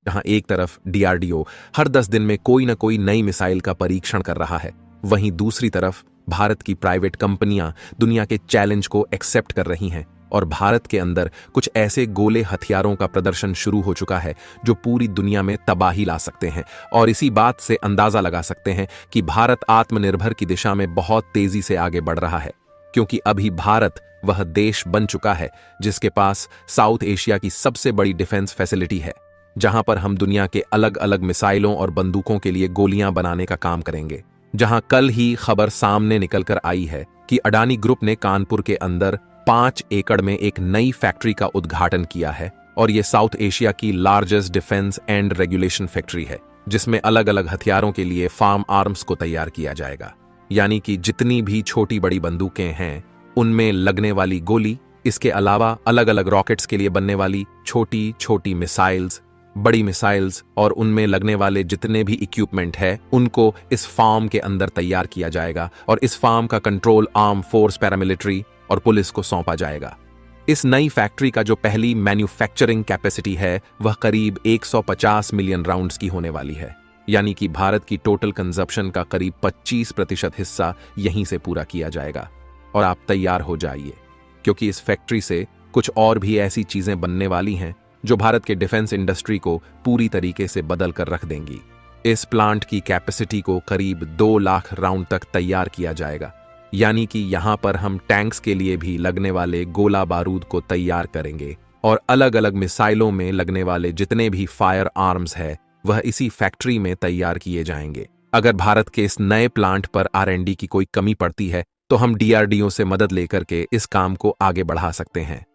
जहां एक तरफ डीआरडीओ हर 10 दिन में कोई न कोई नई मिसाइल का परीक्षण कर रहा है, वहीं दूसरी तरफ भारत की प्राइवेट कंपनियां दुनिया के चैलेंज को एक्सेप्ट कर रही हैं और भारत के अंदर कुछ ऐसे गोले हथियारों का प्रदर्शन शुरू हो चुका है जो पूरी दुनिया में तबाही ला सकते हैं। और इसी बात से अंदाजा लगा सकते हैं कि भारत आत्मनिर्भर की दिशा में बहुत तेजी से आगे बढ़ रहा है, क्योंकि अभी भारत वह देश बन चुका है जिसके पास साउथ एशिया की सबसे बड़ी डिफेंस फैसिलिटी है, जहां पर हम दुनिया के अलग अलग मिसाइलों और बंदूकों के लिए गोलियां बनाने का काम करेंगे। जहां कल ही खबर सामने निकलकर आई है कि अडानी ग्रुप ने कानपुर के अंदर 5 एकड़ में एक नई फैक्ट्री का उद्घाटन किया है और यह साउथ एशिया की largest defence and regulation factory है, जिसमें अलग अलग हथियारों के लिए फार्म आर्म्स को तैयार किया जाएगा। यानी कि जितनी भी छोटी बड़ी बंदूकें हैं उनमें लगने वाली गोली, इसके अलावा अलग अलग रॉकेट्स के लिए बनने वाली छोटी छोटी मिसाइल्स, बड़ी मिसाइल्स और उनमें लगने वाले जितने भी इक्विपमेंट है उनको इस फार्म के अंदर तैयार किया जाएगा और इस फार्म का कंट्रोल आर्म फोर्स, पैरामिलिट्री और पुलिस को सौंपा जाएगा। इस नई फैक्ट्री का जो पहली मैन्युफैक्चरिंग कैपेसिटी है वह करीब 150 मिलियन राउंड्स की होने वाली है, यानी कि भारत की टोटल कंजप्शन का करीब 25% हिस्सा यहीं से पूरा किया जाएगा। और आप तैयार हो जाइए, क्योंकि इस फैक्ट्री से कुछ और भी ऐसी चीजें बनने वाली हैं जो भारत के डिफेंस इंडस्ट्री को पूरी तरीके से बदल कर रख देंगी। इस प्लांट की कैपेसिटी को करीब 2 लाख राउंड तक तैयार किया जाएगा, यानी कि यहां पर हम टैंक्स के लिए भी लगने वाले गोला बारूद को तैयार करेंगे और अलग अलग मिसाइलों में लगने वाले जितने भी फायर आर्म्स है वह इसी फैक्ट्री में तैयार किए जाएंगे। अगर भारत के इस नए प्लांट पर R&D की कोई कमी पड़ती है तो हम DRDO से मदद लेकर के इस काम को आगे बढ़ा सकते हैं।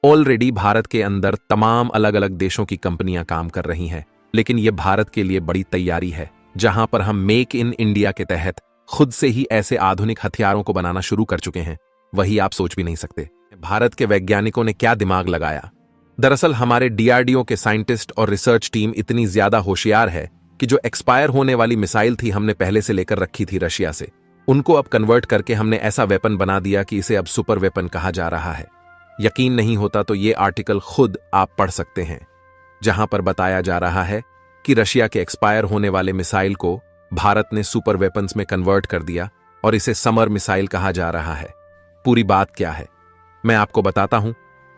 ऑलरेडी भारत के अंदर तमाम अलग अलग देशों की कंपनियां काम कर रही हैं, लेकिन यह भारत के लिए बड़ी तैयारी है जहां पर हम मेक इन इंडिया के तहत खुद से ही ऐसे आधुनिक हथियारों को बनाना शुरू कर चुके हैं, वही आप सोच भी नहीं सकते। भारत के वैज्ञानिकों ने क्या दिमाग लगाया। दरअसल हमारे DRDO के साइंटिस्ट और रिसर्च टीम इतनी ज्यादा होशियार है कि जो एक्सपायर होने वाली मिसाइल थी हमने पहले से लेकर रखी थी रशिया से, उनको अब कन्वर्ट करके हमने ऐसा वेपन बना दिया कि इसे अब सुपर वेपन कहा जा रहा है। यकीन नहीं होता तो ये आर्टिकल खुद आप पढ़ सकते हैं, जहां पर बताया जा रहा है कि रशिया के एक्सपायर होने वाले मिसाइल को भारत ने सुपर वेपन्स में कन्वर्ट कर दिया और इसे समर मिसाइल कहा जा रहा है। पूरी बात क्या है मैं आपको बताता हूं।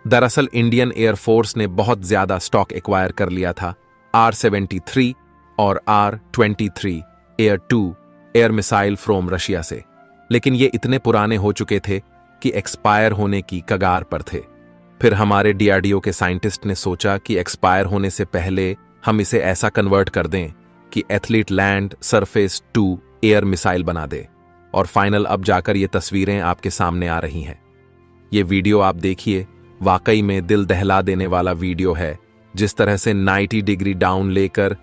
दरअसल इंडियन एयरफोर्स ने बहुत ज्यादा स्टॉक एक्वायर कर लिया था R-73 और R-23 air 2 air missile from Russia से, लेकिन ये इतने पुराने हो चुके थे कि एक्सपायर होने की कगार पर थे। फिर हमारे DRDO के साइंटिस्ट ने सोचा कि एक्सपायर होने से पहले हम इसे ऐसा कन्वर्ट कर दें कि athlete land surface 2 air missile बना दे। और फाइनल अब जाकर ये तस्वीरें आपके सामने आ रही हैं। ये वीडियो आप देखिए, वाकई में दिल दहला देने वाला वीडियो है। जिस तरह से 90 डिग्री डाउन लेकर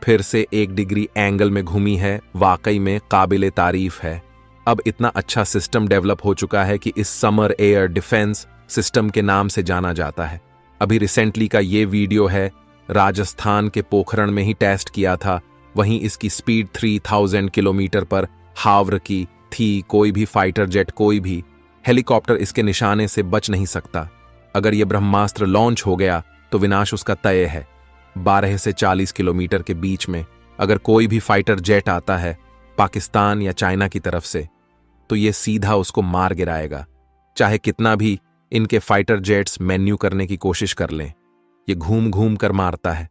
फिर से 1 डिग्री एंगल में घूमी है, वाकई में काबिले तारीफ है। अब इतना अच्छा सिस्टम डेवलप हो चुका है कि इस समर एयर डिफेंस सिस्टम के नाम से जाना जाता है। अभी रिसेंटली का ये वीडियो है, राजस्थान के पोखरण में ही टेस्ट किया था, वहीं इसकी स्पीड 3000 किलोमीटर पर हावड़ की थी। कोई भी फाइटर जेट, कोई भी हेलीकॉप्टर इसके निशाने से बच नहीं सकता। अगर यह ब्रह्मास्त्र लॉन्च हो गया तो विनाश उसका तय है। 12 से 40 किलोमीटर के बीच में अगर कोई भी फाइटर जेट आता है पाकिस्तान या चाइना की तरफ से, तो ये सीधा उसको मार गिराएगा। चाहे कितना भी इनके फाइटर जेट्स मेन्यू करने की कोशिश कर लें, ये घूम घूम कर मारता है।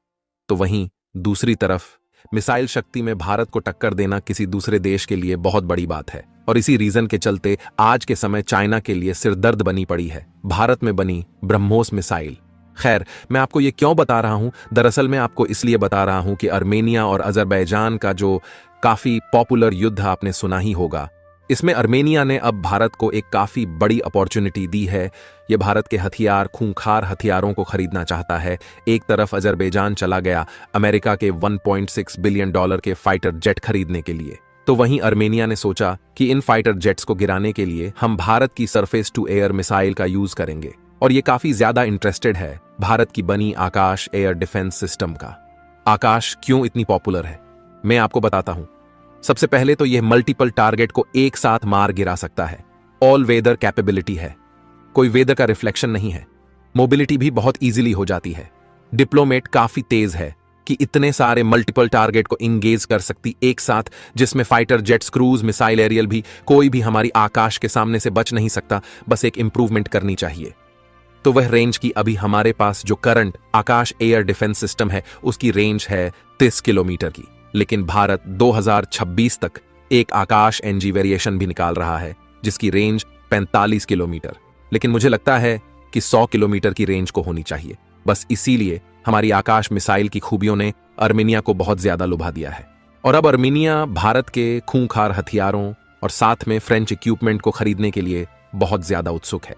तो वहीं दूसरी तरफ मिसाइल शक्ति में भारत को टक्कर देना किसी दूसरे देश के लिए बहुत बड़ी बात है, और इसी रीजन के चलते आज के समय चाइना के लिए सिरदर्द बनी पड़ी है भारत में बनी ब्रह्मोस मिसाइल। खैर, मैं आपको ये क्यों बता रहा हूं, दरअसल मैं आपको इसलिए बता रहा हूं कि अर्मेनिया और अजरबैजान का जो काफी पॉपुलर युद्ध आपने सुना ही होगा, इसमें अर्मेनिया ने अब भारत को एक काफी बड़ी अपॉर्चुनिटी दी है। यह भारत के हथियार, खूंखार हथियारों को खरीदना चाहता है। एक तरफ अजरबैजान चला गया अमेरिका के $1.6 बिलियन के फाइटर जेट खरीदने के लिए, तो वहीं अर्मेनिया ने सोचा कि इन फाइटर जेट्स को गिराने के लिए हम भारत की सरफेस टू एयर मिसाइल का यूज करेंगे। और ये काफी ज्यादा इंटरेस्टेड है भारत की बनी आकाश एयर डिफेंस सिस्टम का। आकाश क्यों इतनी पॉपुलर है मैं आपको बताता हूं। सबसे पहले तो यह मल्टीपल टारगेट को एक साथ मार गिरा सकता है। ऑल वेदर कैपेबिलिटी है, कोई वेदर का रिफ्लेक्शन नहीं है। मोबिलिटी भी बहुत इजीली हो जाती है। डिप्लोमेट काफी तेज है, कि इतने सारे मल्टीपल टारगेट को इंगेज कर सकती एक साथ, जिसमें fighter jets, cruise missile, aerial भी, कोई भी हमारी आकाश के सामने से बच नहीं सकता। बस एक इंप्रूवमेंट करनी चाहिए। तो वह रेंज की अभी हमारे पास जो करंट आकाश एयर डिफेंस सिस्टम है उसकी रेंज है 30 किलोमीटर की, लेकिन भारत 2026 तक एक आकाश एनजी वेरिएशन भी निकाल रहा है जिसकी रेंज 45 किलोमीटर, लेकिन मुझे लगता है कि 100 किलोमीटर की रेंज को होनी चाहिए। बस इसीलिए हमारी आकाश मिसाइल की खूबियों ने अर्मेनिया को बहुत ज्यादा लुभा दिया है, और अब अर्मेनिया भारत के खूंखार हथियारों और साथ में फ्रेंच इक्विपमेंट को खरीदने के लिए बहुत ज्यादा उत्सुक है।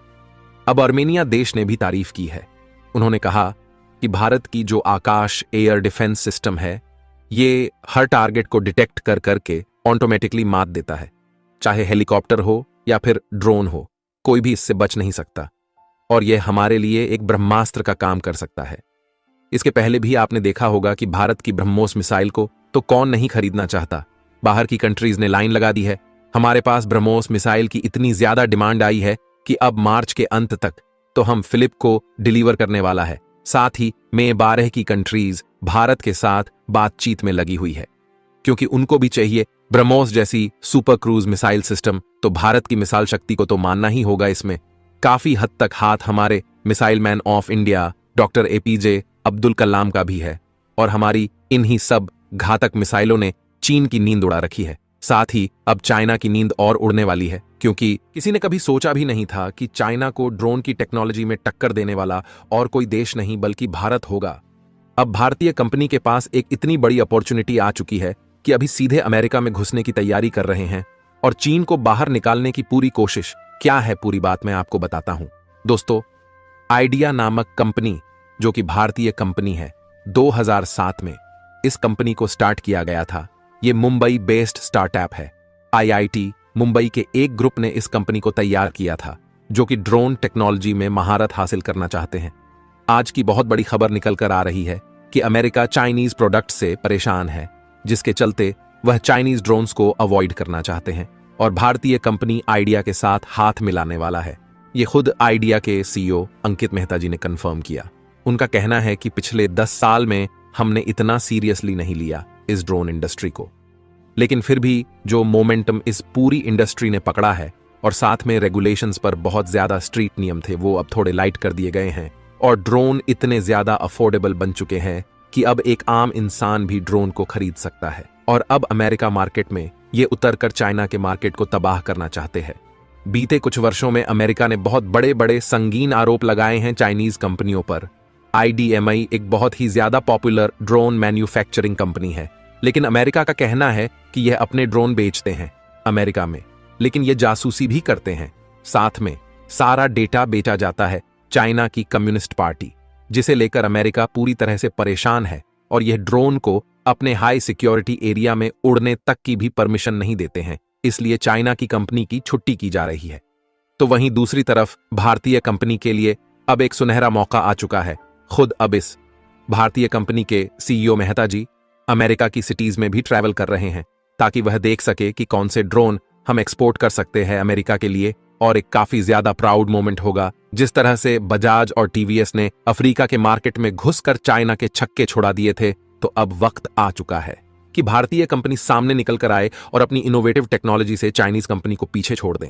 अब अर्मेनिया देश ने भी तारीफ की है। उन्होंने कहा कि भारत की जो आकाश एयर डिफेंस सिस्टम है ये हर टारगेट को डिटेक्ट कर करके ऑटोमेटिकली मात देता है, चाहे हेलीकॉप्टर हो या फिर ड्रोन हो, कोई भी इससे बच नहीं सकता, और यह हमारे लिए एक ब्रह्मास्त्र का काम कर सकता है। इसके पहले भी आपने देखा होगा कि भारत की ब्रह्मोस मिसाइल को तो कौन नहीं खरीदना चाहता। बाहर की कंट्रीज ने लाइन लगा दी है। हमारे पास ब्रह्मोस मिसाइल की इतनी ज्यादा डिमांड आई है कि अब मार्च के अंत तक तो हम फिलिप को डिलीवर करने वाला है। साथ ही मे 12 की कंट्रीज भारत के साथ बातचीत में लगी हुई है, क्योंकि उनको भी चाहिए ब्रह्मोस जैसी सुपर क्रूज मिसाइल सिस्टम। तो भारत की मिसाइल शक्ति को तो मानना ही होगा। इसमें काफी हद तक हाथ हमारे missile man of India doctor APJ Abdul Kalam का भी है, और हमारी इन्हीं सब घातक मिसाइलों ने चीन की नींद उड़ा रखी है। साथ ही अब चाइना की नींद और उड़ने वाली है, क्योंकि किसी ने कभी सोचा भी नहीं था कि चाइना को ड्रोन की टेक्नोलॉजी में टक्कर देने वाला और कोई देश नहीं बल्कि भारत होगा। अब भारतीय कंपनी के पास एक इतनी बड़ी अपॉर्चुनिटी आ चुकी है कि अभी सीधे अमेरिका में घुसने की तैयारी कर रहे हैं, और चीन को बाहर निकालने की पूरी कोशिश। क्या है पूरी बात मैं आपको बताता हूं। दोस्तों, आइडिया नामक कंपनी जो कि भारतीय कंपनी है, 2007 में इस कंपनी को स्टार्ट किया गया था। यह मुंबई बेस्ड स्टार्टअप है। आईआईटी मुंबई के एक ग्रुप ने इस कंपनी को तैयार किया था जो कि ड्रोन टेक्नोलॉजी में महारत हासिल करना चाहते हैं। आज की बहुत बड़ी खबर निकल कर आ रही है कि अमेरिका चाइनीज प्रोडक्ट से परेशान है, जिसके चलते वह चाइनीज ड्रोन्स को अवॉइड करना चाहते हैं, और भारतीय कंपनी आइडिया के साथ हाथ मिलाने वाला है। ये खुद आइडिया के सीईओ अंकित मेहता जी ने कंफर्म किया। उनका कहना है कि पिछले 10 साल में हमने इतना सीरियसली नहीं लिया इस ड्रोन इंडस्ट्री को, लेकिन फिर भी जो मोमेंटम इस पूरी इंडस्ट्री ने पकड़ा है, और साथ में रेगुलेशंस पर बहुत ज्यादा स्ट्रिक्ट नियम थे, वो अब थोड़े लाइट कर दिए गए हैं, और ड्रोन इतने ज्यादा अफोर्डेबल बन चुके हैं कि अब एक आम इंसान भी ड्रोन को खरीद सकता है। और अब अमेरिका मार्केट में ये उतरकर चाइना के मार्केट को तबाह करना चाहते हैं। बीते कुछ वर्षों में अमेरिका ने बहुत बड़े बड़े संगीन आरोप लगाए हैं चाइनीज कंपनियों पर। आईडीएमआई एक बहुत ही ज्यादा पॉपुलर ड्रोन मैन्युफैक्चरिंग कंपनी है, लेकिन अमेरिका का कहना है कि यह अपने ड्रोन बेचते हैं अमेरिका में, लेकिन यह जासूसी भी करते हैं। साथ में सारा डेटा बेचा जाता है चाइना की कम्युनिस्ट पार्टी, जिसे लेकर अमेरिका पूरी तरह से परेशान है, और यह ड्रोन को अपने हाई सिक्योरिटी एरिया में उड़ने तक की भी परमिशन नहीं देते हैं। इसलिए चाइना की कंपनी की छुट्टी की जा रही है। तो वहीं दूसरी तरफ भारतीय कंपनी के लिए अब एक सुनहरा मौका आ चुका है। खुद अब इस भारतीय कंपनी के सीईओ मेहता जी अमेरिका की सिटीज में भी ट्रैवल कर रहे हैं, ताकि वह देख सके कि कौन से ड्रोन हम एक्सपोर्ट कर सकते हैं अमेरिका के लिए, और एक काफी ज्यादा प्राउड मोमेंट होगा। जिस तरह से बजाज और टीवीएस ने अफ्रीका के मार्केट में घुसकर चाइना के छक्के छुड़ा दिए थे, तो अब वक्त आ चुका है कि भारतीय कंपनी सामने निकल कर आए और अपनी इनोवेटिव टेक्नोलॉजी से चाइनीज कंपनी को पीछे छोड़ दें।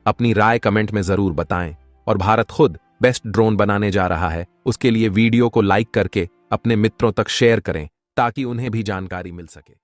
अपनी राय कमेंट में जरूर बताएं, और भारत खुद बेस्ट ड्रोन बनाने जा रहा है, उसके लिए वीडियो को लाइक करके अपने मित्रों तक शेयर करें ताकि उन्हें भी जानकारी मिल सके।